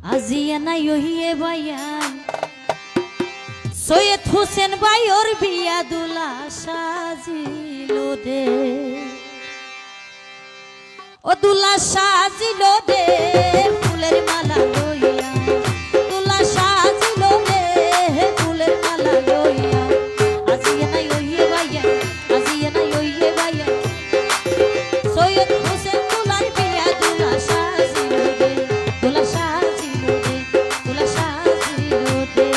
আজিয়া নাই ওহিয়ে বায়ান সৈয়দ হোসেন ভাই ওর বিয়া দুলা সাজিল রে ও দুলা সাজিল রে ফুলের মালা লইয়া দুলা সাজিল রে ফুলের মালা লইয়া আজিয়া নাই ওহিয়ে বায়ান আজিয়া নাই ওহিয়ে বায়ান সৈয়দ হোসেন দুলার বিয়া দুলা সাজিল রে দুলা সাজিল রে দুলা সাজিল রে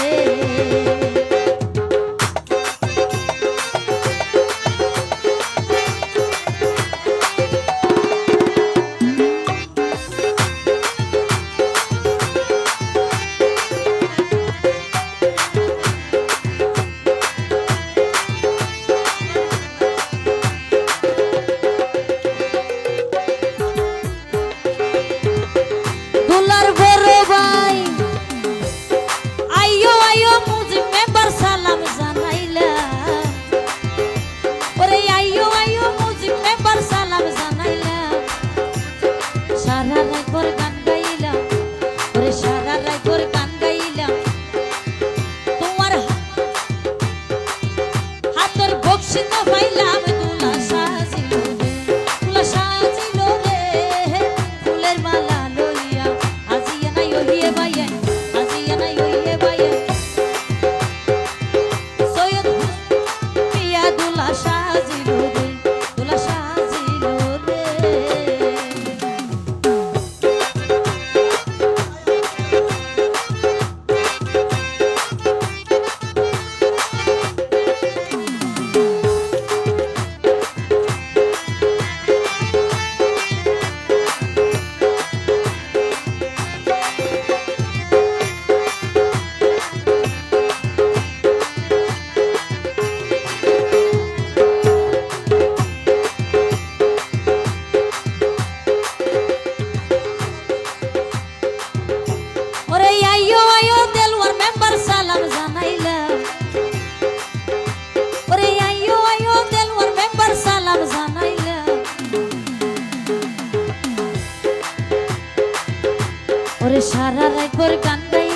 সারা রাত ভোর গান গাই